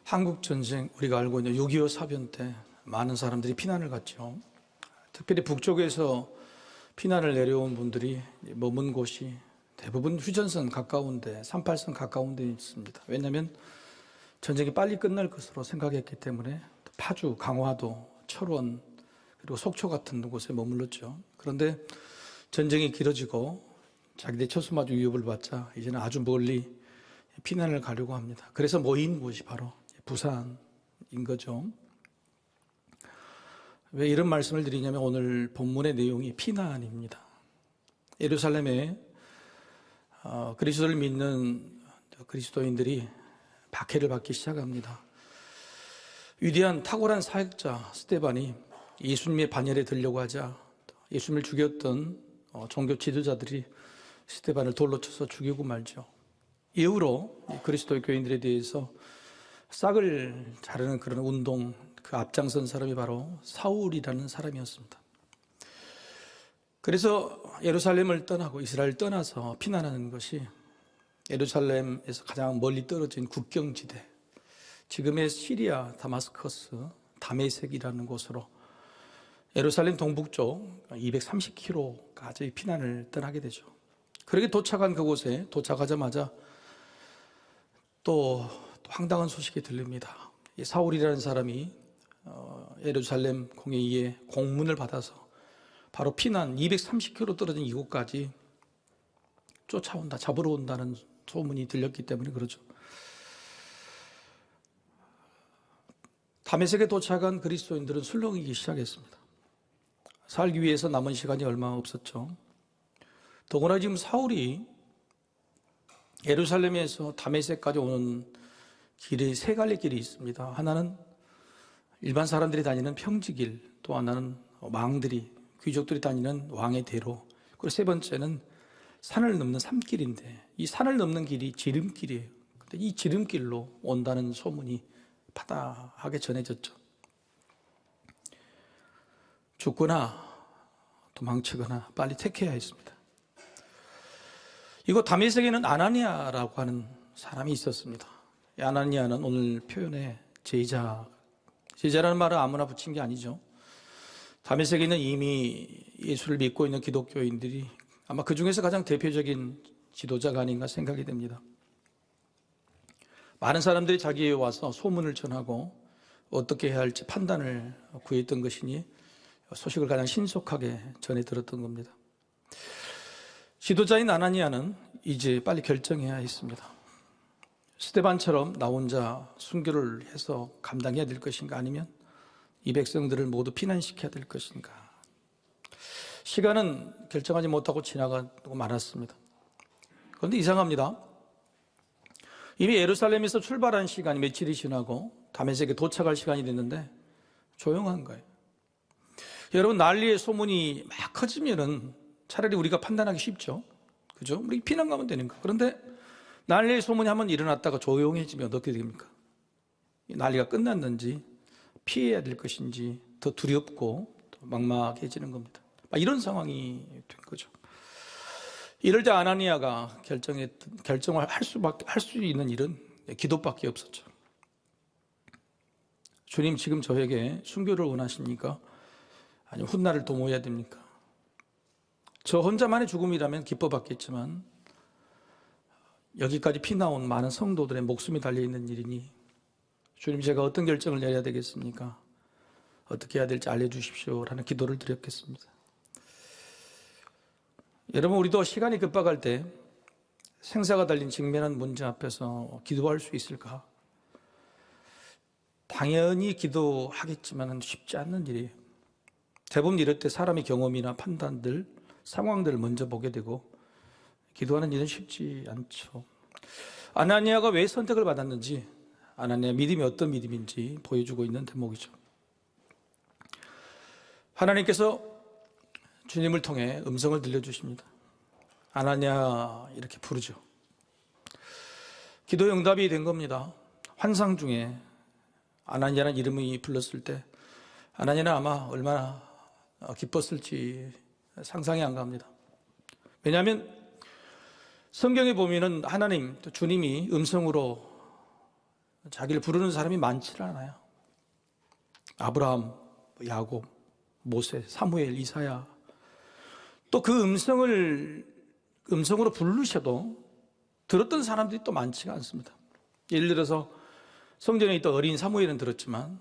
한국전쟁, 우리가 알고 있는 6.25 사변 때 많은 사람들이 피난을 갔죠. 특별히 북쪽에서 피난을 내려온 분들이 머문 곳이 대부분 휴전선 가까운데, 38선 가까운 데 있습니다. 왜냐하면 전쟁이 빨리 끝날 것으로 생각했기 때문에 파주, 강화도, 철원, 그리고 속초 같은 곳에 머물렀죠. 그런데 전쟁이 길어지고 자기들 초수마주 위협을 받자 이제는 아주 멀리 피난을 가려고 합니다. 그래서 모인 곳이 바로 부산인 거죠. 왜 이런 말씀을 드리냐면 오늘 본문의 내용이 피난입니다. 예루살렘에 그리스도를 믿는 그리스도인들이 박해를 받기 시작합니다. 위대한 탁월한 사역자 스데반이 예수님의 반열에 들려고 하자 예수님을 죽였던 종교 지도자들이 스데반을 돌로 쳐서 죽이고 말죠. 이후로 그리스도의 교인들에 대해서 싹을 자르는 그런 운동, 그 앞장선 사람이 바로 사울이라는 사람이었습니다. 그래서 예루살렘을 떠나고 이스라엘을 떠나서 피난하는 것이 예루살렘에서 가장 멀리 떨어진 국경지대, 지금의 시리아 다마스커스 다메섹이라는 곳으로 예루살렘 동북쪽 230km까지 피난을 떠나게 되죠. 그렇게 도착한 그곳에 도착하자마자 또 황당한 소식이 들립니다. 사울이라는 사람이 예루살렘 공회의에 공문을 받아서 바로 피난 230km 떨어진 이곳까지 쫓아온다, 잡으러 온다는 소문이 들렸기 때문에 그러죠. 다메섹에 도착한 그리스도인들은 술렁이기 시작했습니다. 살기 위해서 남은 시간이 얼마 없었죠. 더구나 지금 사울이 예루살렘에서 다메섹까지 오는 길이 세 갈래 길이 있습니다. 하나는 일반 사람들이 다니는 평지길, 또 하나는 왕들이, 귀족들이 다니는 왕의 대로, 그리고 세 번째는 산을 넘는 산길인데 이 산을 넘는 길이 지름길이에요. 근데 이 지름길로 온다는 소문이 파다하게 전해졌죠. 죽거나 도망치거나 빨리 택해야 했습니다. 이곳 다메섹에는 아나니아라고 하는 사람이 있었습니다. 이 아나니아는 오늘 표현에 제자라는 말을 아무나 붙인 게 아니죠. 다메섹에는 이미 예수를 믿고 있는 기독교인들이 아마 그 중에서 가장 대표적인 지도자가 아닌가 생각이 됩니다. 많은 사람들이 자기에 와서 소문을 전하고 어떻게 해야 할지 판단을 구했던 것이니 소식을 가장 신속하게 전해 들었던 겁니다. 지도자인 아나니아는 이제 빨리 결정해야 했습니다. 스데반처럼 나 혼자 순교를 해서 감당해야 될 것인가, 아니면 이 백성들을 모두 피난시켜야 될 것인가. 시간은 결정하지 못하고 지나가고 말았습니다. 그런데 이상합니다. 이미 예루살렘에서 출발한 시간이 며칠이 지나고 다메섹에 도착할 시간이 됐는데 조용한 거예요. 여러분, 난리의 소문이 막 커지면은 차라리 우리가 판단하기 쉽죠. 그죠? 우리 피난 가면 되는 거. 그런데 난리의 소문이 한번 일어났다가 조용해지면 어떻게 됩니까? 난리가 끝났는지 피해야 될 것인지 더 두렵고 더 막막해지는 겁니다. 이런 상황이 된 거죠. 이럴 때 아나니아가 결정을 할 수 있는 일은 기도밖에 없었죠. 주님, 지금 저에게 순교를 원하십니까? 아니면 훗날을 도모해야 됩니까? 저 혼자만의 죽음이라면 기뻐받겠지만 여기까지 피나온 많은 성도들의 목숨이 달려있는 일이니 주님, 제가 어떤 결정을 내려야 되겠습니까? 어떻게 해야 될지 알려주십시오 라는 기도를 드렸겠습니다. 여러분, 우리도 시간이 급박할 때 생사가 달린 직면한 문제 앞에서 기도할 수 있을까? 당연히 기도하겠지만 쉽지 않는 일이에요. 대부분 이럴 때 사람의 경험이나 판단들, 상황들을 먼저 보게 되고 기도하는 일은 쉽지 않죠. 아나니아가 왜 선택을 받았는지, 아나니아 믿음이 어떤 믿음인지 보여주고 있는 대목이죠. 하나님께서 주님을 통해 음성을 들려주십니다. 아나니아 이렇게 부르죠. 기도 응답이 된 겁니다. 환상 중에 아나니아라는 이름이 불렀을 때 아나니아는 아마 얼마나 기뻤을지 상상이 안 갑니다. 왜냐하면 성경에 보면은 하나님, 또 주님이 음성으로 자기를 부르는 사람이 많지 않아요. 아브라함, 야곱, 모세, 사무엘, 이사야. 또 그 음성으로 부르셔도 들었던 사람들이 또 많지가 않습니다. 예를 들어서 성전에 있던 어린 사무엘은 들었지만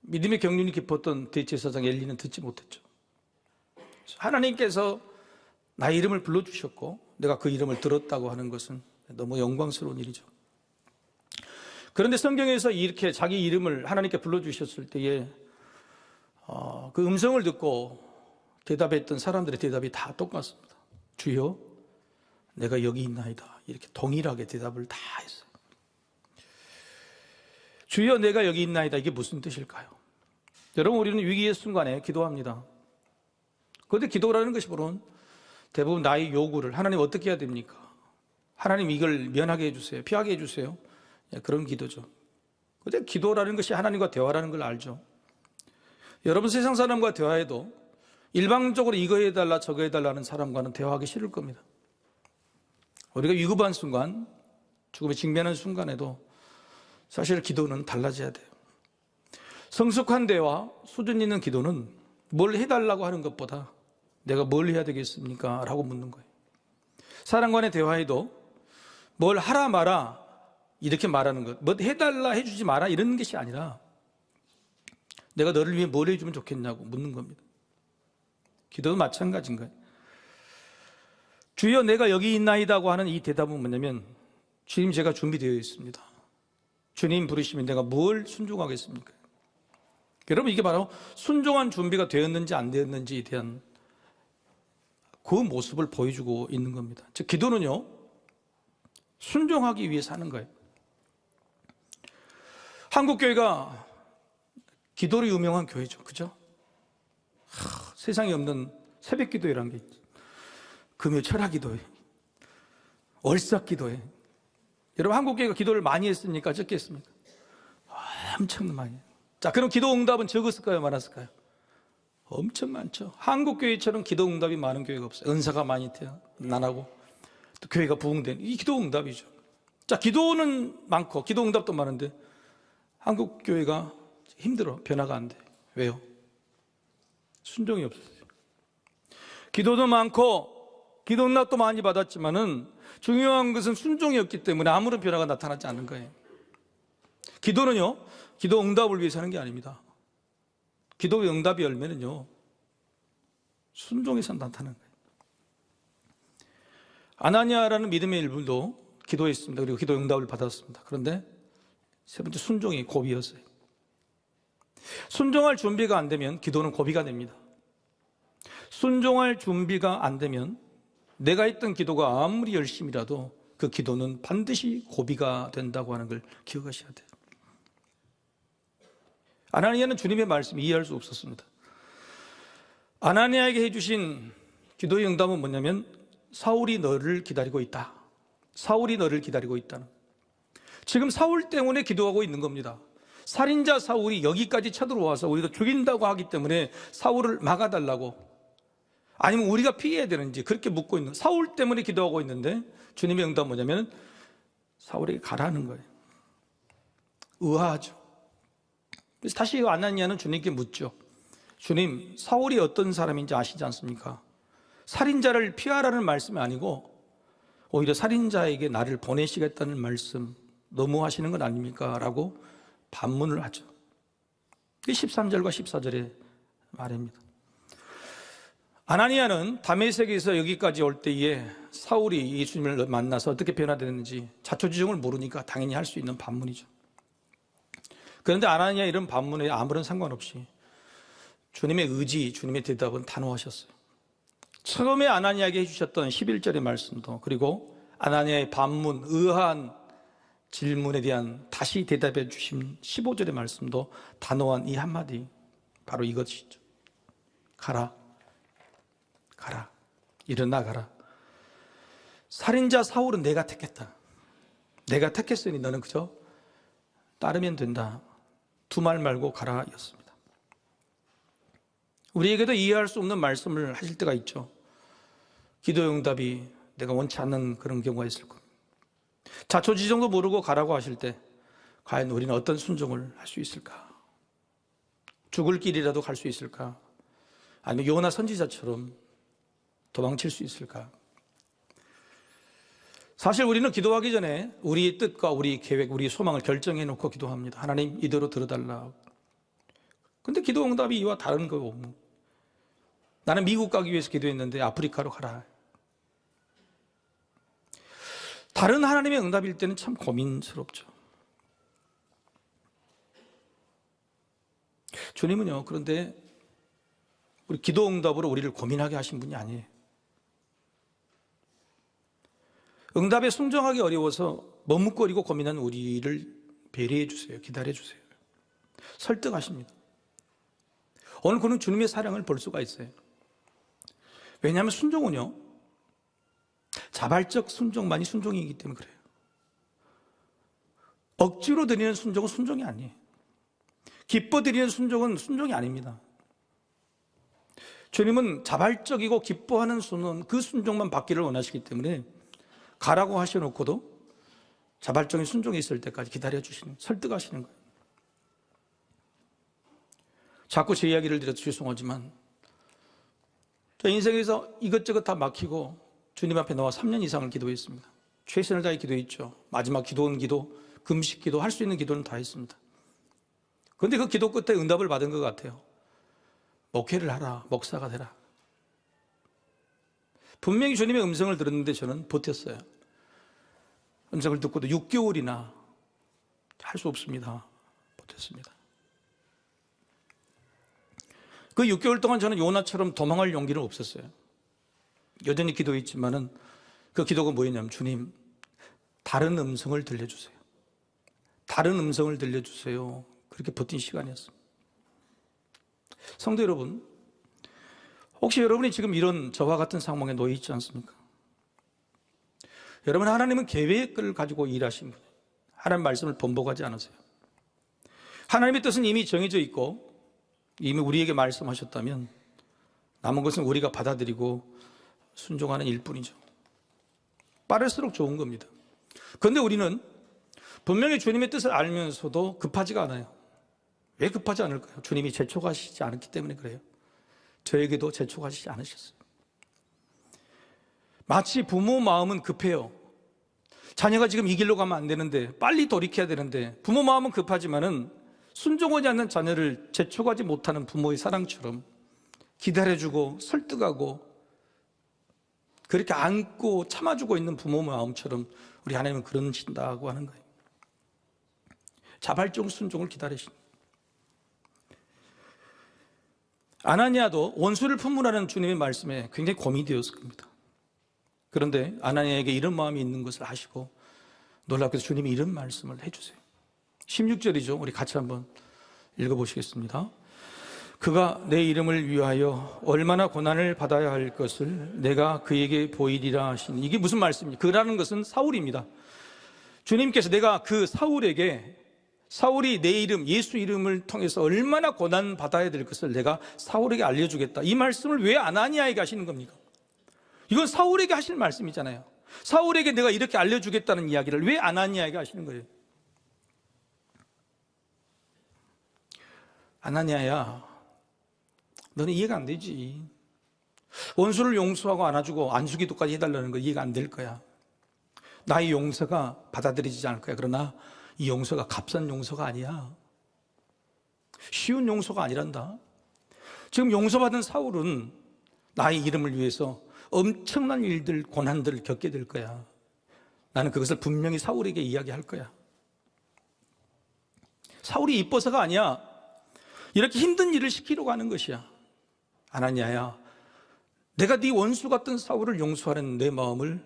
믿음의 경륜이 깊었던 대제사장 엘리는 듣지 못했죠. 하나님께서 나의 이름을 불러주셨고 내가 그 이름을 들었다고 하는 것은 너무 영광스러운 일이죠. 그런데 성경에서 이렇게 자기 이름을 하나님께 불러주셨을 때에 그 음성을 듣고 대답했던 사람들의 대답이 다 똑같습니다. 주여, 내가 여기 있나이다. 이렇게 동일하게 대답을 다 했어요. 주여, 내가 여기 있나이다. 이게 무슨 뜻일까요? 여러분, 우리는 위기의 순간에 기도합니다. 그런데 기도라는 것이 물론 대부분 나의 요구를 하나님 어떻게 해야 됩니까? 하나님 이걸 면하게 해주세요. 피하게 해주세요. 그런 기도죠. 그런데 기도라는 것이 하나님과 대화라는 걸 알죠. 여러분, 세상 사람과 대화해도 일방적으로 이거 해달라 저거 해달라는 사람과는 대화하기 싫을 겁니다. 우리가 위급한 순간, 죽음에 직면한 순간에도 사실 기도는 달라져야 돼요. 성숙한 대화, 수준 있는 기도는 뭘 해달라고 하는 것보다 내가 뭘 해야 되겠습니까? 라고 묻는 거예요. 사람 간의 대화에도 뭘 하라 마라 이렇게 말하는 것, 뭐 해달라 해주지 마라 이런 것이 아니라 내가 너를 위해 뭘 해주면 좋겠냐고 묻는 겁니다. 기도도 마찬가지인 거예요. 주여, 내가 여기 있나이다고 하는 이 대답은 뭐냐면 주님, 제가 준비되어 있습니다. 주님 부르시면 내가 뭘 순종하겠습니까? 여러분, 이게 바로 순종한 준비가 되었는지 안 되었는지에 대한 그 모습을 보여주고 있는 겁니다. 즉, 기도는요, 순종하기 위해서 하는 거예요. 한국교회가 기도로 유명한 교회죠. 그죠? 세상에 없는 새벽 기도회라는 게 있죠. 금요 철학 기도회, 월삭 기도회. 여러분, 한국교회가 기도를 많이 했습니까? 적게 했습니까? 엄청 많이. 자, 그럼 기도 응답은 적었을까요? 많았을까요? 엄청 많죠. 한국교회처럼 기도 응답이 많은 교회가 없어요. 은사가 많이 태어나고 또 교회가 부흥된 이 기도 응답이죠. 자, 기도는 많고 기도 응답도 많은데 한국교회가 힘들어. 변화가 안 돼. 왜요? 순종이 없었어요. 기도도 많고 기도 응답도 많이 받았지만은 중요한 것은 순종이 없기 때문에 아무런 변화가 나타나지 않는 거예요. 기도는요, 기도 응답을 위해서 하는 게 아닙니다. 기도의 응답이 열매는요, 순종에서 나타나는 거예요. 아나니아라는 믿음의 일부도 기도했습니다. 그리고 기도 응답을 받았습니다. 그런데 세 번째, 순종이 고비였어요. 순종할 준비가 안 되면 기도는 고비가 됩니다. 순종할 준비가 안 되면 내가 했던 기도가 아무리 열심이라도 그 기도는 반드시 고비가 된다고 하는 걸 기억하셔야 돼요. 아나니아는 주님의 말씀을 이해할 수 없었습니다. 아나니아에게 해주신 기도의 응답은 뭐냐면 사울이 너를 기다리고 있다. 사울이 너를 기다리고 있다는. 지금 사울 때문에 기도하고 있는 겁니다. 살인자 사울이 여기까지 쳐들어와서 우리가 죽인다고 하기 때문에 사울을 막아달라고, 아니면 우리가 피해야 되는지 그렇게 묻고 있는, 사울 때문에 기도하고 있는데 주님의 응답은 뭐냐면 사울에게 가라는 거예요. 의아하죠. 그래서 다시 아나니아는 주님께 묻죠. 주님, 사울이 어떤 사람인지 아시지 않습니까? 살인자를 피하라는 말씀이 아니고 오히려 살인자에게 나를 보내시겠다는 말씀, 너무하시는 건 아닙니까? 라고 반문을 하죠. 그게 13절과 14절의 말입니다. 아나니아는 다메섹에서 여기까지 올 때에 사울이 예수님을 만나서 어떻게 변화되는지 자초지종을 모르니까 당연히 할 수 있는 반문이죠. 그런데 아나니아 이런 반문에 아무런 상관없이 주님의 의지, 주님의 대답은 단호하셨어요. 처음에 아나니아에게 해주셨던 11절의 말씀도, 그리고 아나니아의 반문, 의아한 질문에 대한 다시 대답해 주신 15절의 말씀도 단호한 이 한마디, 바로 이것이죠. 가라, 가라, 일어나 가라. 살인자 사울은 내가 택했다. 내가 택했으니 너는 그저 따르면 된다. 두 말 말고 가라 였습니다. 우리에게도 이해할 수 없는 말씀을 하실 때가 있죠. 기도의 응답이 내가 원치 않는 그런 경우가 있을 겁니다. 자초지종도 모르고 가라고 하실 때 과연 우리는 어떤 순종을 할 수 있을까? 죽을 길이라도 갈 수 있을까? 아니면 요나 선지자처럼 도망칠 수 있을까? 사실 우리는 기도하기 전에 우리의 뜻과 우리 계획, 우리 소망을 결정해 놓고 기도합니다. 하나님 이대로 들어달라. 근데 기도 응답이 이와 다른 거고, 나는 미국 가기 위해서 기도했는데 아프리카로 가라. 다른 하나님의 응답일 때는 참 고민스럽죠. 주님은요, 그런데 우리 기도 응답으로 우리를 고민하게 하신 분이 아니에요. 응답에 순종하기 어려워서 머뭇거리고 고민한 우리를 배려해 주세요. 기다려 주세요. 설득하십니다. 오늘 그는 주님의 사랑을 볼 수가 있어요. 왜냐하면 순종은요, 자발적 순종만이 순종이기 때문에 그래요. 억지로 드리는 순종은 순종이 아니에요. 기뻐 드리는 순종은 순종이 아닙니다. 주님은 자발적이고 기뻐하는 순은 그 순종만 받기를 원하시기 때문에 가라고 하셔놓고도 자발적인 순종이 있을 때까지 기다려주시는, 설득하시는 거예요. 자꾸 제 이야기를 드려서 죄송하지만 저 인생에서 이것저것 다 막히고 주님 앞에 나와 3년 이상을 기도했습니다. 최선을 다해 기도했죠. 마지막 기도는 기도, 금식 기도, 할 수 있는 기도는 다 했습니다. 그런데 그 기도 끝에 응답을 받은 것 같아요. 목회를 하라, 목사가 되라. 분명히 주님의 음성을 들었는데 저는 버텼어요. 음성을 듣고도 6개월이나 할 수 없습니다. 버텼습니다. 그 6개월 동안 저는 요나처럼 도망할 용기는 없었어요. 여전히 기도했지만은 그 기도가 뭐였냐면, 주님, 다른 음성을 들려주세요. 다른 음성을 들려주세요. 그렇게 버틴 시간이었습니다. 성도 여러분, 혹시 여러분이 지금 이런 저와 같은 상황에 놓여 있지 않습니까? 여러분, 하나님은 계획을 가지고 일하신 분이에요. 하나님 말씀을 번복하지 않으세요. 하나님의 뜻은 이미 정해져 있고 이미 우리에게 말씀하셨다면 남은 것은 우리가 받아들이고 순종하는 일뿐이죠. 빠를수록 좋은 겁니다. 그런데 우리는 분명히 주님의 뜻을 알면서도 급하지가 않아요. 왜 급하지 않을까요? 주님이 재촉하시지 않았기 때문에 그래요. 저에게도 재촉하시지 않으셨어요. 마치 부모 마음은 급해요. 자녀가 지금 이 길로 가면 안 되는데, 빨리 돌이켜야 되는데, 부모 마음은 급하지만은 순종하지 않는 자녀를 재촉하지 못하는 부모의 사랑처럼 기다려주고 설득하고 그렇게 안고 참아주고 있는 부모 마음처럼 우리 하나님은 그러신다고 하는 거예요. 자발적 순종을 기다리십니다. 아나니아도 원수를 품으라는 주님의 말씀에 굉장히 고민이 되었을 겁니다. 그런데 아나니아에게 이런 마음이 있는 것을 아시고 놀랍게도 주님이 이런 말씀을 해주세요. 16절이죠. 우리 같이 한번 읽어보시겠습니다. 그가 내 이름을 위하여 얼마나 고난을 받아야 할 것을 내가 그에게 보이리라 하시니, 이게 무슨 말씀입니까? 그라는 것은 사울입니다. 주님께서 내가 그 사울이 내 이름, 예수 이름을 통해서 얼마나 고난 받아야 될 것을 내가 사울에게 알려주겠다. 이 말씀을 왜 아나니아에게 하시는 겁니까? 이건 사울에게 하실 말씀이잖아요. 사울에게 내가 이렇게 알려주겠다는 이야기를 왜 아나니아에게 하시는 거예요? 아나니아야, 너는 이해가 안 되지. 원수를 용서하고 안아주고 안수기도까지 해달라는 거 이해가 안 될 거야. 나의 용서가 받아들여지지 않을 거야. 그러나 이 용서가 값싼 용서가 아니야. 쉬운 용서가 아니란다. 지금 용서받은 사울은 나의 이름을 위해서 엄청난 일들, 고난들을 겪게 될 거야. 나는 그것을 분명히 사울에게 이야기할 거야. 사울이 이뻐서가 아니야. 이렇게 힘든 일을 시키려고 하는 것이야. 아나니아야, 내가 네 원수 같은 사울을 용서하는 내 마음을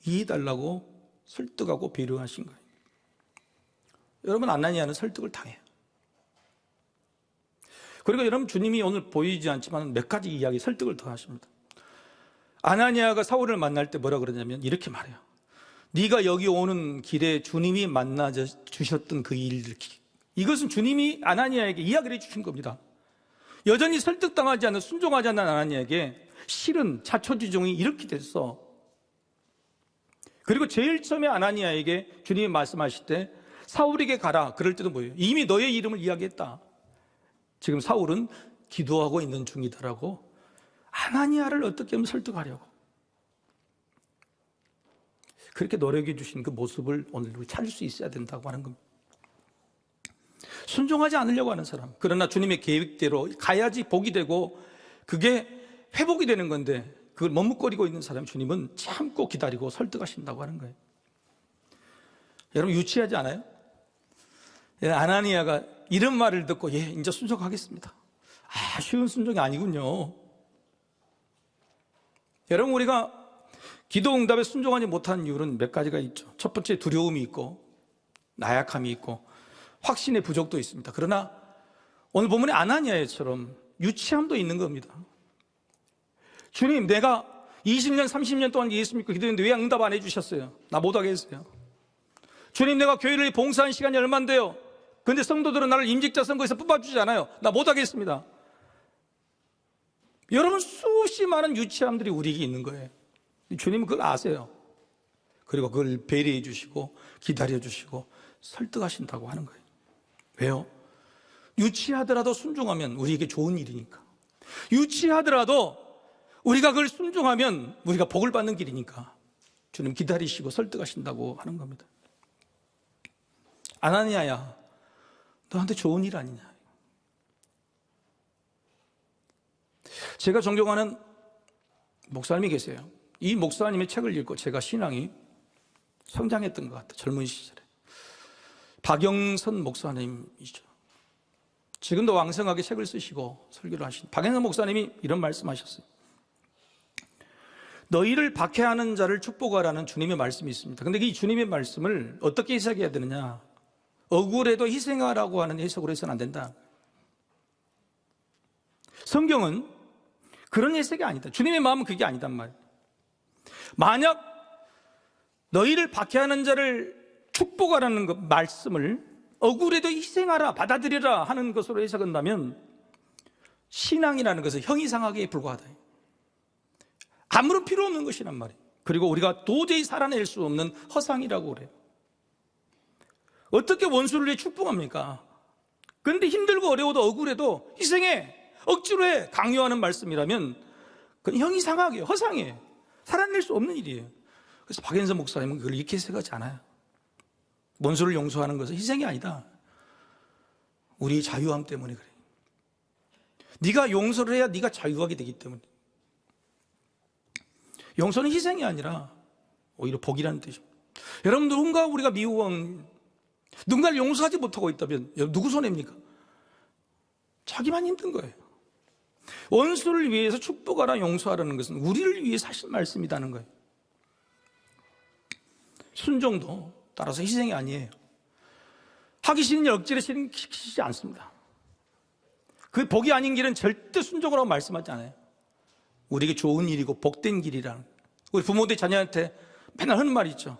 이해해달라고 설득하고 배려하신 거예요. 여러분, 아나니아는 설득을 당해요. 그리고 여러분, 주님이 오늘 보이지 않지만 몇 가지 이야기, 설득을 더 하십니다. 아나니아가 사울을 만날 때 뭐라 그러냐면 이렇게 말해요. 네가 여기 오는 길에 주님이 만나 주셨던 그 일들, 이것은 주님이 아나니아에게 이야기를 해주신 겁니다. 여전히 설득당하지 않는, 순종하지 않는 아나니아에게 실은 자초지종이 이렇게 됐어. 그리고 제일 처음에 아나니아에게 주님이 말씀하실 때 사울에게 가라. 그럴 때도 뭐예요? 이미 너의 이름을 이야기했다. 지금 사울은 기도하고 있는 중이다라고 아나니아를 어떻게 하면 설득하려고 그렇게 노력해 주신 그 모습을 오늘 우리 찾을 수 있어야 된다고 하는 겁니다. 순종하지 않으려고 하는 사람, 그러나 주님의 계획대로 가야지 복이 되고 그게 회복이 되는 건데 그걸 머뭇거리고 있는 사람, 주님은 참고 기다리고 설득하신다고 하는 거예요. 여러분 유치하지 않아요? 아나니아가 이런 말을 듣고 이제 순종하겠습니다. 쉬운 순종이 아니군요. 여러분 우리가 기도 응답에 순종하지 못하는 이유는 몇 가지가 있죠. 첫 번째 두려움이 있고 나약함이 있고 확신의 부족도 있습니다. 그러나 오늘 본문의 아나니아처럼 유치함도 있는 겁니다. 주님, 내가 20년 30년 동안 예수 믿고 기도했는데 왜 응답 안 해주셨어요? 나 못하겠어요. 주님, 내가 교회를 봉사한 시간이 얼만데요? 그런데 성도들은 나를 임직자 선거에서 뽑아주지 않아요. 나 못하겠습니다. 여러분 수없이 많은 유치함들이 우리에게 있는 거예요. 주님은 그걸 아세요. 그리고 그걸 배려해 주시고 기다려 주시고 설득하신다고 하는 거예요. 왜요? 유치하더라도 순종하면 우리에게 좋은 일이니까. 유치하더라도 우리가 그걸 순종하면 우리가 복을 받는 길이니까 주님 기다리시고 설득하신다고 하는 겁니다. 아나니아야, 너한테 좋은 일 아니냐. 제가 존경하는 목사님이 계세요. 이 목사님의 책을 읽고 제가 신앙이 성장했던 것 같아요. 젊은 시절에. 박영선 목사님이죠. 지금도 왕성하게 책을 쓰시고 설교를 하신 박영선 목사님이 이런 말씀하셨어요. 너희를 박해하는 자를 축복하라는 주님의 말씀이 있습니다. 그런데 이 주님의 말씀을 어떻게 해석해야 되느냐? 억울해도 희생하라고 하는 해석으로 해서는 안 된다. 성경은 그런 해석이 아니다. 주님의 마음은 그게 아니단 말이에요. 만약 너희를 박해하는 자를 축복하라는 그 말씀을 억울해도 희생하라, 받아들여라 하는 것으로 해석한다면 신앙이라는 것은 형이상하게 불과하다. 아무런 필요 없는 것이란 말이에요. 그리고 우리가 도저히 살아낼 수 없는 허상이라고 그래요. 어떻게 원수를 위해 축복합니까? 그런데 힘들고 어려워도 억울해도 희생해, 억지로 해, 강요하는 말씀이라면 그건 형이상하게 허상이에요. 살아낼 수 없는 일이에요. 그래서 박연선 목사님은 그걸 이렇게 해석하지 않아요. 원수를 용서하는 것은 희생이 아니다. 우리의 자유함 때문에 그래. 네가 용서를 해야 네가 자유하게 되기 때문에. 용서는 희생이 아니라 오히려 복이라는 뜻입니다. 여러분, 누군가 우리가 미워한, 누군가를 용서하지 못하고 있다면 누구 손해입니까? 자기만 힘든 거예요. 원수를 위해서 축복하라, 용서하라는 것은 우리를 위해서 하신 말씀이라는 거예요. 순종도 따라서 희생이 아니에요. 하기 싫은 일 억지로 시키지 않습니다. 그 복이 아닌 길은 절대 순종을 하고 말씀하지 않아요. 우리에게 좋은 일이고 복된 길이라는. 우리 부모들 자녀한테 맨날 하는 말이 있죠.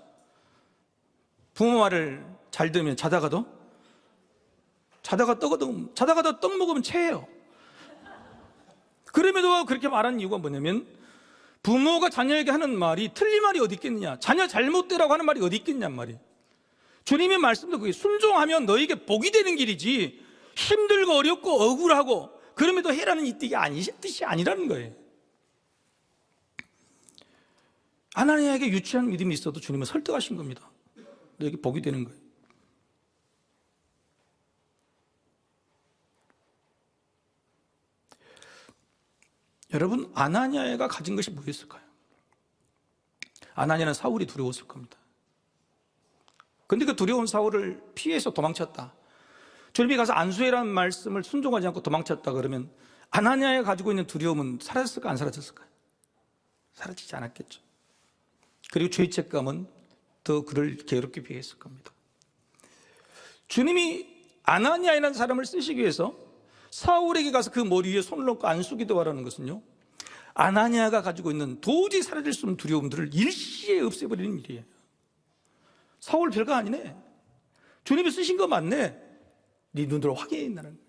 부모 말을 잘 들으면 자다가도 떡 먹으면 체해요. 그럼에도 그렇게 말하는 이유가 뭐냐면 부모가 자녀에게 하는 말이 틀린 말이 어디 있겠느냐, 자녀 잘못되라고 하는 말이 어디 있겠냔 말이에요. 주님의 말씀도 그게 순종하면 너에게 복이 되는 길이지 힘들고 어렵고 억울하고 그럼에도 해라는 이 뜻이 아니라는 거예요. 아나니아에게 유치한 믿음이 있어도 주님은 설득하신 겁니다. 너에게 복이 되는 거예요. 여러분, 아나니아가 가진 것이 뭐였을까요? 아나니아는 사울이 두려웠을 겁니다. 그런데 그 두려운 사울을 피해서 도망쳤다. 주님이 가서 안수해라는 말씀을 순종하지 않고 도망쳤다 그러면 아나니아가 가지고 있는 두려움은 사라졌을까, 안 사라졌을까요? 사라지지 않았겠죠. 그리고 죄책감은 더 그를 괴롭게 했을 겁니다. 주님이 아나니아라는 사람을 쓰시기 위해서 사울에게 가서 그 머리 위에 손을 얹고 안수기도 하라는 것은요, 아나니아가 가지고 있는 도저히 사라질 수 없는 두려움들을 일시에 없애버리는 일이에요. 사울 별거 아니네. 주님이 쓰신 거 맞네. 네 눈으로 확인한다는 거예요.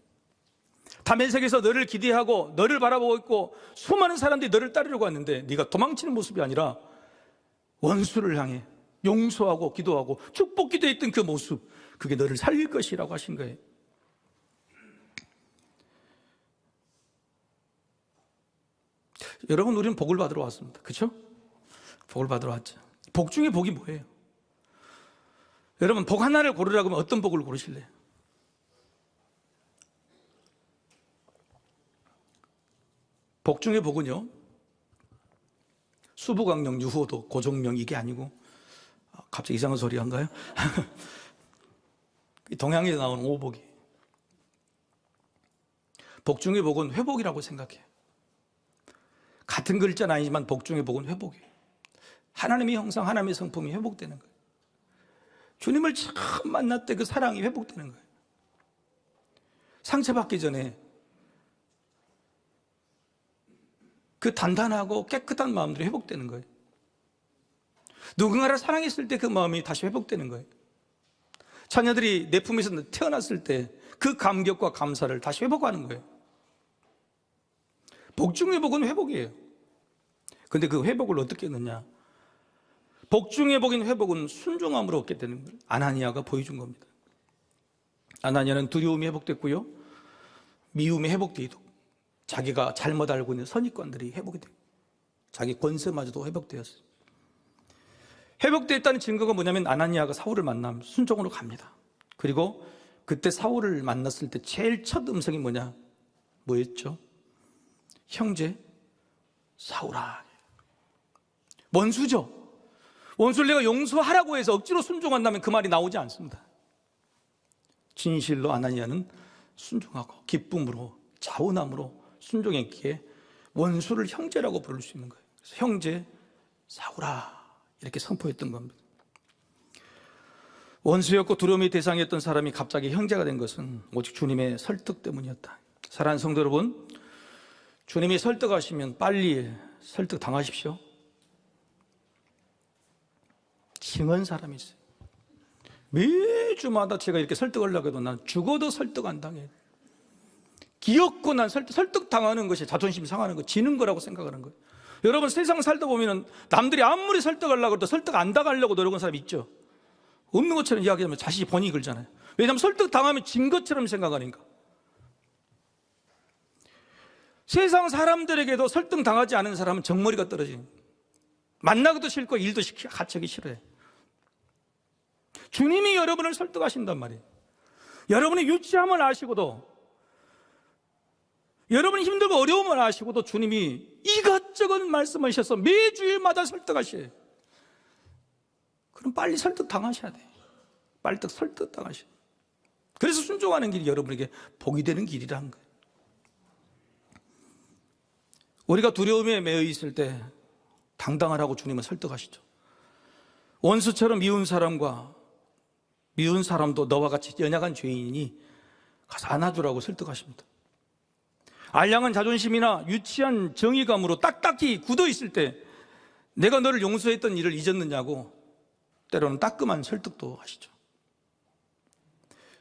다메섹에서 너를 기대하고 너를 바라보고 있고 수많은 사람들이 너를 따르려고 왔는데 네가 도망치는 모습이 아니라 원수를 향해 용서하고 기도하고 축복 기도했던 그 모습, 그게 너를 살릴 것이라고 하신 거예요. 여러분, 우리는 복을 받으러 왔습니다. 그렇죠? 복을 받으러 왔죠. 복 중에 복이 뭐예요? 여러분, 복 하나를 고르라고 하면 어떤 복을 고르실래요? 복 중에 복은요, 수부강령, 유호도, 고종명 이게 아니고, 갑자기 이상한 소리 한가요? 동양에서 나오는 오복이. 복 중에 복은 회복이라고 생각해요. 같은 글자는 아니지만 복 중에 복은 회복이에요. 하나님의 형상, 하나님의 성품이 회복되는 거예요. 주님을 처음 만날 때 그 사랑이 회복되는 거예요. 상처받기 전에 그 단단하고 깨끗한 마음들이 회복되는 거예요. 누군가를 사랑했을 때 그 마음이 다시 회복되는 거예요. 자녀들이 내 품에서 태어났을 때 그 감격과 감사를 다시 회복하는 거예요. 복 중의 복은 회복이에요. 근데 그 회복을 어떻게 했느냐? 복 중의 복인 회복은 순종함으로 얻게 되는 거예요. 아나니아가 보여준 겁니다. 아나니아는 두려움이 회복됐고요, 미움이 회복되기도, 자기가 잘못 알고 있는 선입관들이 회복이 돼요. 자기 권세마저도 회복되었어요. 회복됐다는 증거가 뭐냐면 아나니아가 사울을 만나면 순종으로 갑니다. 그리고 그때 사울을 만났을 때 제일 첫 음성이 뭐였죠? 형제 사울아. 원수죠. 원수를 내가 용서하라고 해서 억지로 순종한다면 그 말이 나오지 않습니다. 진실로 아나니아는 순종하고 기쁨으로 자원함으로 순종했기에 원수를 형제라고 부를 수 있는 거예요. 그래서 형제 사울아 이렇게 선포했던 겁니다. 원수였고 두려움의 대상이었던 사람이 갑자기 형제가 된 것은 오직 주님의 설득 때문이었다. 사랑하는 성도 여러분, 주님이 설득하시면 빨리 설득 당하십시오. 징한 사람이 있어요. 매주마다 제가 이렇게 설득하려고 해도 난 죽어도 설득 안 당해요. 기었고 난 설득 당하는 것이 자존심 상하는 거, 지는 거라고 생각하는 거예요. 여러분, 세상 살다 보면 남들이 아무리 설득하려고 해도 설득 안 당하려고 노력하는 사람이 있죠. 없는 것처럼 이야기하면 자신이 본인이 걸잖아요. 왜냐하면 설득 당하면 진 것처럼 생각하니까. 세상 사람들에게도 설득 당하지 않은 사람은 정머리가 떨어지는 거예요. 만나기도 싫고 일도 같이 하기 싫어요. 주님이 여러분을 설득하신단 말이에요. 여러분의 유치함을 아시고도, 여러분이 힘들고 어려움을 아시고도 주님이 이것저것 말씀하셔서 매주일마다 설득하셔요. 그럼 빨리 설득 당하셔야 돼요. 빨리 설득 당하셔야 돼요. 그래서 순종하는 길이 여러분에게 복이 되는 길이라는 거예요. 우리가 두려움에 매여 있을 때 당당하라고 주님은 설득하시죠. 원수처럼 미운 사람과 미운 사람도 너와 같이 연약한 죄인이니 가서 안아주라고 설득하십니다. 알량한 자존심이나 유치한 정의감으로 딱딱히 굳어 있을 때 내가 너를 용서했던 일을 잊었느냐고 때로는 따끔한 설득도 하시죠.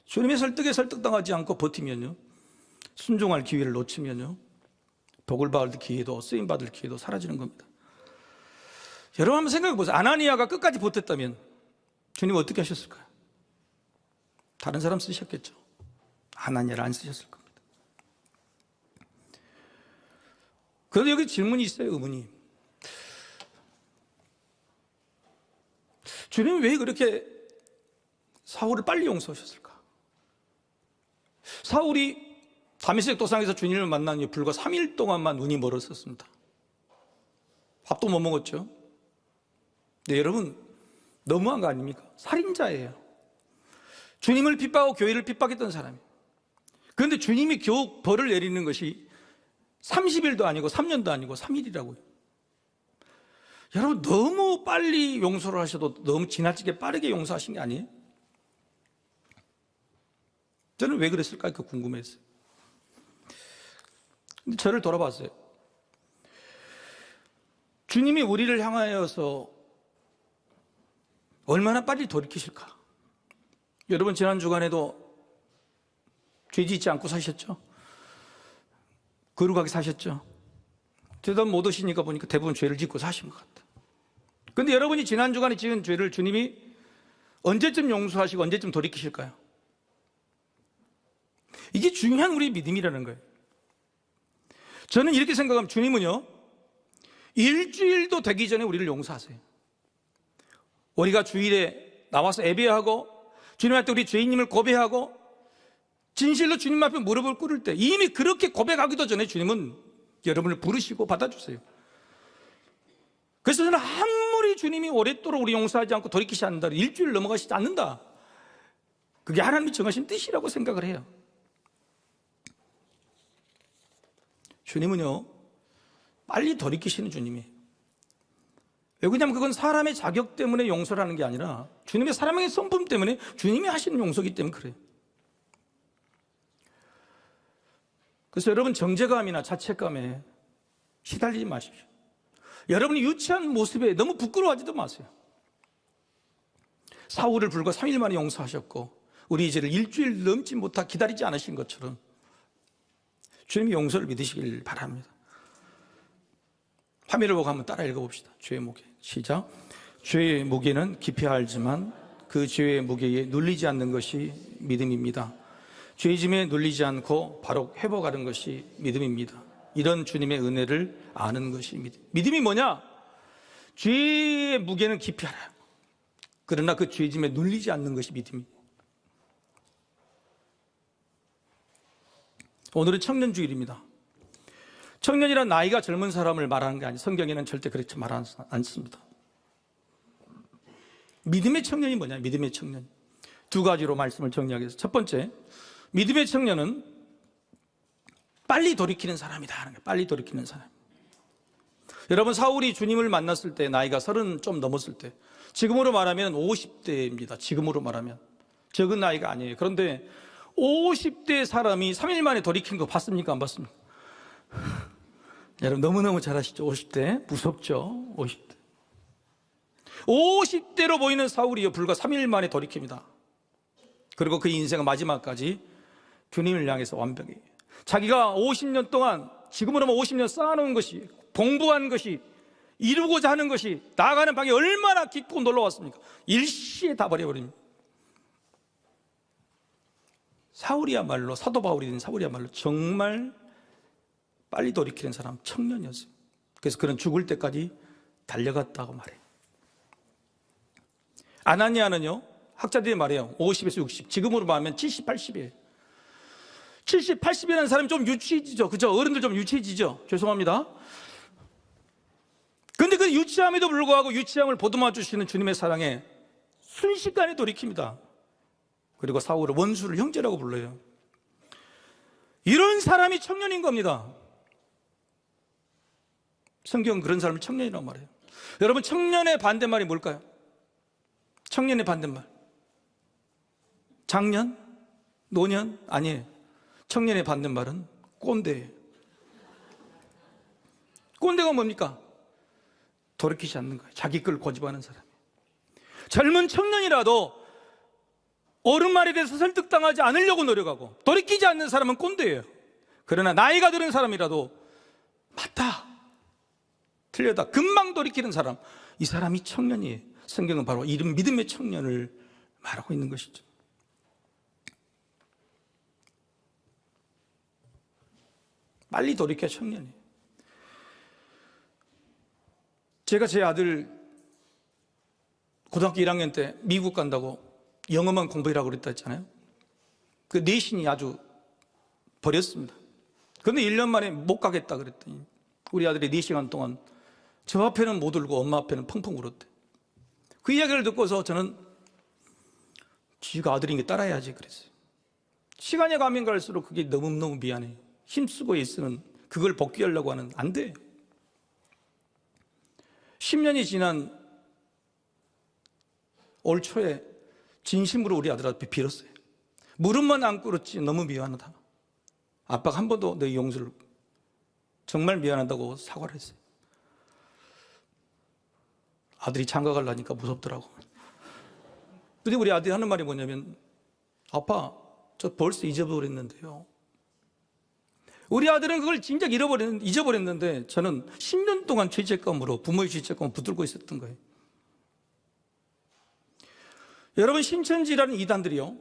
주님의 설득에 설득당하지 않고 버티면요, 순종할 기회를 놓치면요, 복을 받을 기회도 쓰임받을 기회도 사라지는 겁니다. 여러분 한번 생각해 보세요. 아나니아가 끝까지 버텼다면 주님은 어떻게 하셨을까요? 다른 사람 쓰셨겠죠. 아나니아를 안 쓰셨을 겁니다. 그런데 여기 질문이 있어요. 의문이. 주님이 왜 그렇게 사울을 빨리 용서하셨을까? 사울이 다메섹 도상에서 주님을 만난 지 불과 3일 동안만 눈이 멀었었습니다. 밥도 못 먹었죠. 근데 여러분, 너무한 거 아닙니까? 살인자예요. 주님을 핍박하고 교회를 핍박했던 사람이에요. 그런데 주님이 겨우 벌을 내리는 것이 30일도 아니고 3년도 아니고 3일이라고요. 여러분, 너무 빨리 용서를 하셔도 너무 지나치게 빠르게 용서하신 게 아니에요? 저는 왜 그랬을까 궁금했어요. 근데 저를 돌아봤어요. 주님이 우리를 향하여서 얼마나 빨리 돌이키실까? 여러분, 지난 주간에도 죄 짓지 않고 사셨죠? 거룩하게 사셨죠? 대답 못 오시니까 보니까 대부분 죄를 짓고 사신 것 같아요. 그런데 여러분이 지난 주간에 지은 죄를 주님이 언제쯤 용서하시고 언제쯤 돌이키실까요? 이게 중요한 우리 믿음이라는 거예요. 저는 이렇게 생각하면 주님은요, 일주일도 되기 전에 우리를 용서하세요. 우리가 주일에 나와서 예배하고 주님한테 우리 죄인님을 고백하고 진실로 주님 앞에 무릎을 꿇을 때 이미 그렇게 고백하기도 전에 주님은 여러분을 부르시고 받아주세요. 그래서 저는 아무리 주님이 오랫도록 우리 용서하지 않고 돌이키지 않는다, 일주일 넘어가시지 않는다, 그게 하나님이 정하신 뜻이라고 생각을 해요. 주님은요, 빨리 돌이키시는 주님이에요. 왜 그러냐면 그건 사람의 자격 때문에 용서를 하는 게 아니라 주님의 사랑의 성품 때문에 주님이 하시는 용서이기 때문에 그래요. 그래서 여러분, 정죄감이나 자책감에 시달리지 마십시오. 여러분이 유치한 모습에 너무 부끄러워하지도 마세요. 사울을 불과 3일 만에 용서하셨고 우리 죄를 일주일 넘지 못하 기다리지 않으신 것처럼 주님이 용서를 믿으시길 바랍니다. 화면을 보고 한번 따라 읽어봅시다. 죄의 무게. 시작. 죄의 무게는 깊이 알지만 그 죄의 무게에 눌리지 않는 것이 믿음입니다. 죄짐에 눌리지 않고 바로 회복하는 것이 믿음입니다. 이런 주님의 은혜를 아는 것이 믿음. 믿음이 뭐냐? 죄의 무게는 깊이 알아요. 그러나 그 죄짐에 눌리지 않는 것이 믿음입니다. 오늘은 청년주일입니다. 청년이란 나이가 젊은 사람을 말하는 게 아니에요. 성경에는 절대 그렇게 말하지 않습니다. 믿음의 청년이 뭐냐? 믿음의 청년. 두 가지로 말씀을 정리하겠습니다. 첫 번째, 믿음의 청년은 빨리 돌이키는 사람이다 하는 거예요. 빨리 돌이키는 사람. 여러분, 사울이 주님을 만났을 때 나이가 30 좀 넘었을 때, 지금으로 말하면 50대입니다. 지금으로 말하면 적은 나이가 아니에요. 그런데 50대 사람이 3일 만에 돌이킨 거 봤습니까? 안 봤습니까? 여러분, 너무너무 잘 아시죠? 50대 무섭죠? 50대로 보이는 사울이요, 불과 3일 만에 돌이킵니다. 그리고 그 인생의 마지막까지 주님을 향해서 완벽히 자기가 50년 동안, 지금으로 하면 50년 쌓아놓은 것이, 공부한 것이, 이루고자 하는 것이, 나아가는 방이 얼마나 깊고 놀라웠습니까? 일시에 다 버려버립니다. 사울이야말로, 사도 바울이 된 사울이야말로 정말 빨리 돌이키는 사람, 청년이었어요. 그래서 그는 죽을 때까지 달려갔다고 말해요. 아나니아는요, 학자들이 말해요. 50에서 60, 지금으로 말하면 70, 80이에요. 70, 80이라는 사람이 좀 유치해지죠. 그죠? 어른들 좀 유치해지죠. 죄송합니다. 그런데 그 유치함에도 불구하고 유치함을 보듬어 주시는 주님의 사랑에 순식간에 돌이킵니다. 그리고 사울을 원수를 형제라고 불러요. 이런 사람이 청년인 겁니다. 성경은 그런 사람을 청년이라고 말해요. 여러분, 청년의 반대말이 뭘까요? 청년의 반대말. 장년? 노년? 아니에요. 청년의 반대말은 꼰대예요. 꼰대가 뭡니까? 돌이키지 않는 거예요. 자기 걸 고집하는 사람. 젊은 청년이라도 어른 말에 대해서 설득당하지 않으려고 노력하고 돌이키지 않는 사람은 꼰대예요. 그러나 나이가 들은 사람이라도 맞다, 틀렸다, 금방 돌이키는 사람, 이 사람이 청년이에요. 성경은 바로 이런 믿음의 청년을 말하고 있는 것이죠. 빨리 돌이켜야 청년이에요. 제가 제 아들 고등학교 1학년 때 미국 간다고 영어만 공부하라고 그랬다 했잖아요. 그 내신이 아주 버렸습니다. 그런데 1년 만에 못 가겠다 그랬더니 우리 아들이 4시간 동안 저 앞에는 못 울고 엄마 앞에는 펑펑 울었대. 그 이야기를 듣고서 저는 지가 아들인 게 따라야지 그랬어요. 시간이 가면 갈수록 그게 너무너무 미안해요. 힘쓰고 있으면 그걸 복귀하려고 하는, 안 돼. 10년이 지난 올 초에 진심으로 우리 아들 앞에 빌었어요. 무릎만 안 꿇었지 너무 미안하다. 아빠가 한 번도 내 용서를, 정말 미안하다고 사과를 했어요. 아들이 장가 가려니까 무섭더라고. 근데 우리 아들이 하는 말이 뭐냐면, 아빠, 저 벌써 잊어버렸는데요. 우리 아들은 그걸 진작 잊어버렸는데 저는 10년 동안 죄책감으로, 부모의 죄책감을 붙들고 있었던 거예요. 여러분, 신천지라는 이단들이요,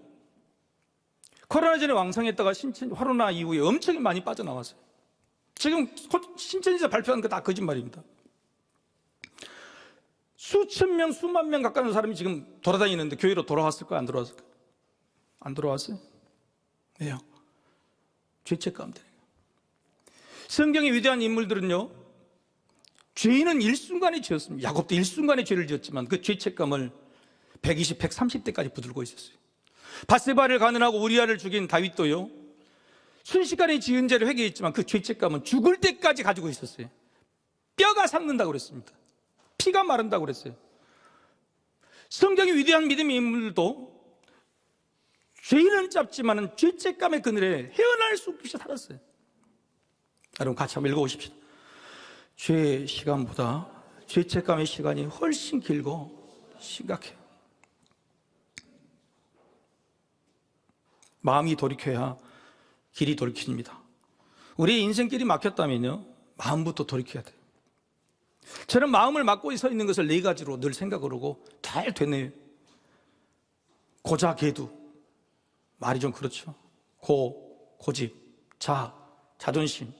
코로나 전에 왕성했다가 코로나 이후에 엄청 많이 빠져나왔어요. 지금 신천지에서 발표한 거 다 거짓말입니다. 수천 명, 수만 명 가까운 사람이 지금 돌아다니는데 교회로 돌아왔을까요? 안 돌아왔을까요? 안 돌아왔어요? 왜요? 죄책감 때문에. 성경의 위대한 인물들은요, 죄인은 일순간에 지었습니다. 야곱도 일순간에 죄를 지었지만 그 죄책감을 120, 130대까지 붙들고 있었어요. 밧세바를 가늠하고 우리아를 죽인 다윗도요, 순식간에 지은 죄를 회개했지만 그 죄책감은 죽을 때까지 가지고 있었어요. 뼈가 삭는다고 그랬습니다. 피가 마른다고 그랬어요. 성경의 위대한 믿음의 인물도 죄인은 짧지만 죄책감의 그늘에 헤어날 수 없이 살았어요. 여러분, 같이 한번 읽어보십시오. 죄의 시간보다 죄책감의 시간이 훨씬 길고 심각해요. 마음이 돌이켜야 길이 돌이킵니다. 우리의 인생길이 막혔다면요, 마음부터 돌이켜야 돼요. 저는 마음을 막고 서 있는 것을 네 가지로 늘 생각을 하고 잘 되네요. 고자 개두, 말이 좀 그렇죠. 고집, 자존심,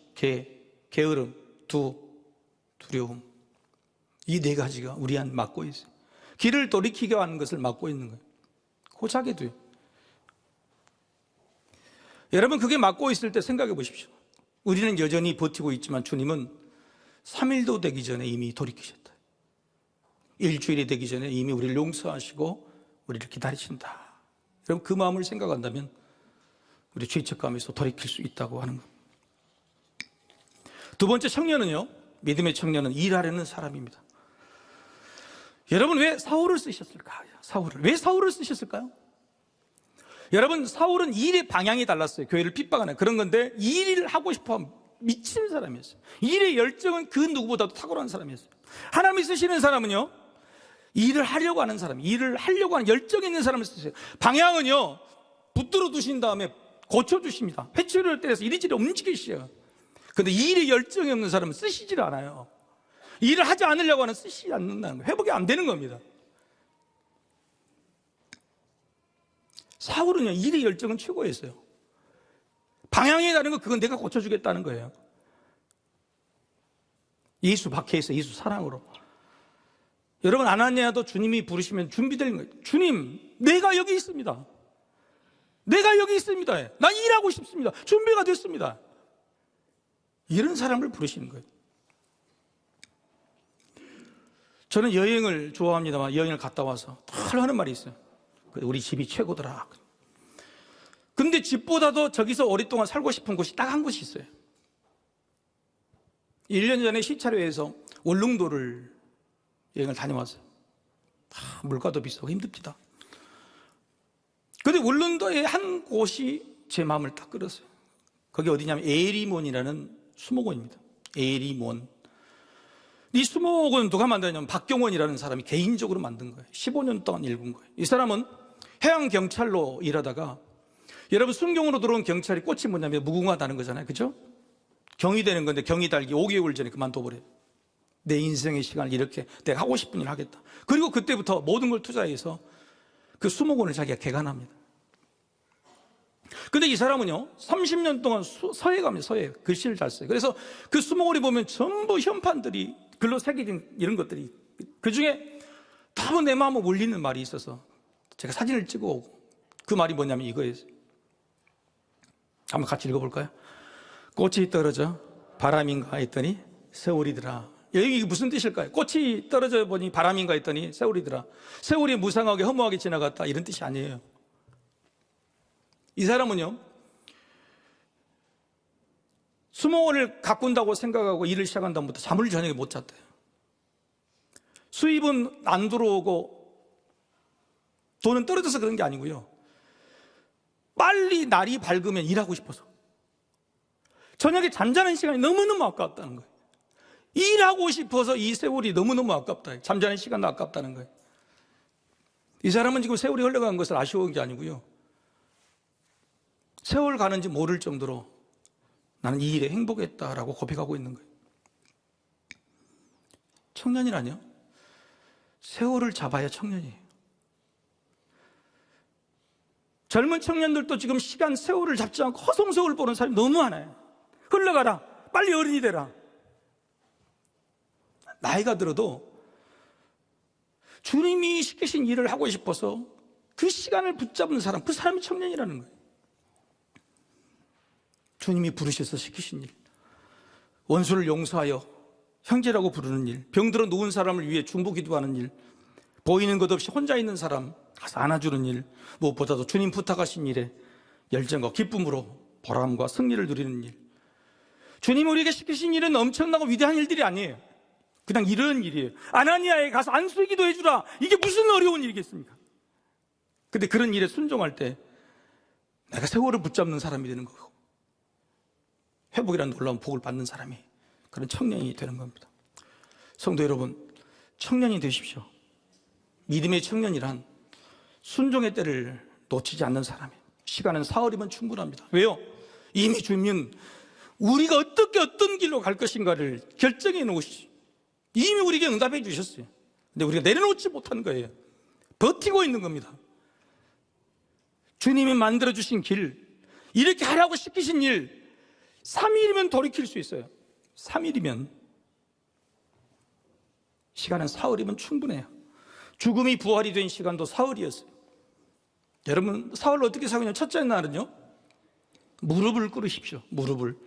게으름, 두려움. 이 네 가지가 우리 안 막고 있어요. 길을 돌이키게 하는 것을 막고 있는 거예요. 고자 개두요. 여러분, 그게 막고 있을 때 생각해 보십시오. 우리는 여전히 버티고 있지만 주님은 3일도 되기 전에 이미 돌이키셨다. 일주일이 되기 전에 이미 우리를 용서하시고 우리를 기다리신다. 여러분, 그 마음을 생각한다면 우리 죄책감에서 돌이킬 수 있다고 하는 겁니다. 두 번째, 청년은요, 믿음의 청년은 일하려는 사람입니다. 여러분, 왜 사울을 쓰셨을까요? 왜 사울을 쓰셨을까요? 여러분, 사울은 일의 방향이 달랐어요. 교회를 핍박하는 그런 건데 일을 하고 싶어 미치는 사람이었어요. 일의 열정은 그 누구보다도 탁월한 사람이었어요. 하나님이 쓰시는 사람은요, 일을 하려고 하는 사람, 일을 하려고 하는 열정 있는 사람을 쓰세요. 방향은요, 붙들어 두신 다음에 고쳐주십니다. 회초리를 때려서 이리저리 움직이시죠. 근데 일에 열정이 없는 사람은 쓰시질 않아요. 일을 하지 않으려고 하는 쓰시지 않는다는 거예요. 회복이 안 되는 겁니다. 사울은요, 일의 열정은 최고였어요. 방향이 다른 거, 그건 내가 고쳐주겠다는 거예요. 예수 박해에서 예수 사랑으로. 여러분, 아나니아도 주님이 부르시면 준비된 거예요. 주님, 내가 여기 있습니다. 내가 여기 있습니다. 난 일하고 싶습니다. 준비가 됐습니다. 이런 사람을 부르시는 거예요. 저는 여행을 좋아합니다만 여행을 갔다 와서 늘 하는 말이 있어요. 우리 집이 최고더라. 근데 집보다도 저기서 오랫동안 살고 싶은 곳이 딱 한 곳이 있어요. 1년 전에 시차로에서 울릉도를 여행을 다녀왔어요. 물가도 비싸고 힘듭니다. 근데 울릉도의 한 곳이 제 마음을 딱 끌었어요. 거기 어디냐면 에리몬이라는 수목원입니다. 에리몬. 이 수목원 누가 만들었냐면 박경원이라는 사람이 개인적으로 만든 거예요. 15년 동안 읽은 거예요. 이 사람은 해양경찰로 일하다가, 여러분, 순경으로 들어온 경찰이 꽃이 뭐냐면 무궁화다는 거잖아요. 그죠? 경이 되는 건데 경이 달기 5개월 전에 그만둬버려요. 내 인생의 시간을 이렇게 내가 하고 싶은 일을 하겠다. 그리고 그때부터 모든 걸 투자해서 그 수목원을 자기가 개간합니다. 근데 이 사람은요, 30년 동안 서해 갑니다. 서해. 글씨를 잘 써요. 그래서 그 수목원에 보면 전부 현판들이 글로 새겨진 이런 것들이, 그 중에 다분 내 마음에 울리는 말이 있어서 제가 사진을 찍어오고, 그 말이 뭐냐면 이거예요. 한번 같이 읽어볼까요? 꽃이 떨어져 바람인가 했더니 세월이더라. 여기 무슨 뜻일까요? 꽃이 떨어져 보니 바람인가 했더니 세월이더라. 세월이 무상하게 허무하게 지나갔다, 이런 뜻이 아니에요. 이 사람은요, 수목원을 가꾼다고 생각하고 일을 시작한 다음부터 잠을 저녁에 못 잤대요. 수입은 안 들어오고 돈은 떨어져서 그런 게 아니고요, 빨리 날이 밝으면 일하고 싶어서. 저녁에 잠자는 시간이 너무너무 아깝다는 거예요. 일하고 싶어서 이 세월이 너무너무 아깝다. 잠자는 시간도 아깝다는 거예요. 이 사람은 지금 세월이 흘러간 것을 아쉬운 게 아니고요, 세월 가는지 모를 정도로 나는 이 일에 행복했다라고 고백하고 있는 거예요. 청년이라뇨? 세월을 잡아야 청년이에요. 젊은 청년들도 지금 시간, 세월을 잡지 않고 허송세월 보는 사람이 너무 많아요. 흘러가라. 빨리 어른이 되라. 나이가 들어도 주님이 시키신 일을 하고 싶어서 그 시간을 붙잡는 사람, 그 사람이 청년이라는 거예요. 주님이 부르셔서 시키신 일, 원수를 용서하여 형제라고 부르는 일, 병들어 누운 사람을 위해 중보 기도하는 일, 보이는 것 없이 혼자 있는 사람 가서 안아주는 일, 무엇보다도 주님 부탁하신 일에 열정과 기쁨으로 보람과 승리를 누리는 일. 주님 우리에게 시키신 일은 엄청나고 위대한 일들이 아니에요. 그냥 이런 일이에요. 아나니아에 가서 안수의 기도 해주라. 이게 무슨 어려운 일이겠습니까? 근데 그런 일에 순종할 때 내가 세월을 붙잡는 사람이 되는 거고, 회복이라는 놀라운 복을 받는 사람이, 그런 청년이 되는 겁니다. 성도 여러분, 청년이 되십시오. 믿음의 청년이란 순종의 때를 놓치지 않는 사람이에요. 시간은 사흘이면 충분합니다. 왜요? 이미 주님은 우리가 어떻게 어떤 길로 갈 것인가를 결정해 놓으시죠. 이미 우리에게 응답해 주셨어요. 근데 우리가 내려놓지 못한 거예요. 버티고 있는 겁니다. 주님이 만들어주신 길, 이렇게 하라고 시키신 일, 3일이면 돌이킬 수 있어요. 3일이면, 시간은 사흘이면 충분해요. 죽음이 부활이 된 시간도 사흘이었어요. 여러분, 사흘 어떻게 사느냐? 첫째 날은요, 무릎을 꿇으십시오. 무릎을.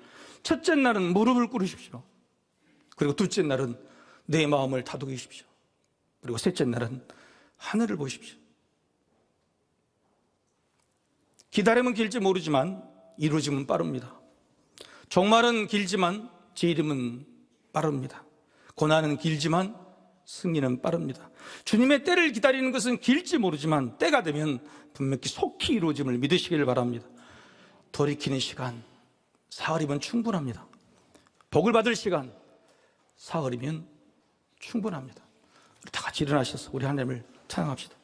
첫째 날은 무릎을 꿇으십시오. 그리고 둘째 날은 내 마음을 다독이십시오. 그리고 셋째 날은 하늘을 보십시오. 기다림은 길지 모르지만 이루어짐은 빠릅니다. 종말은 길지만 제 이름은 빠릅니다. 고난은 길지만 승리는 빠릅니다. 주님의 때를 기다리는 것은 길지 모르지만 때가 되면 분명히 속히 이루어짐을 믿으시길 바랍니다. 돌이키는 시간 사흘이면 충분합니다. 복을 받을 시간 사흘이면 충분합니다. 우리 다 같이 일어나셔서 우리 하나님을 찬양합시다.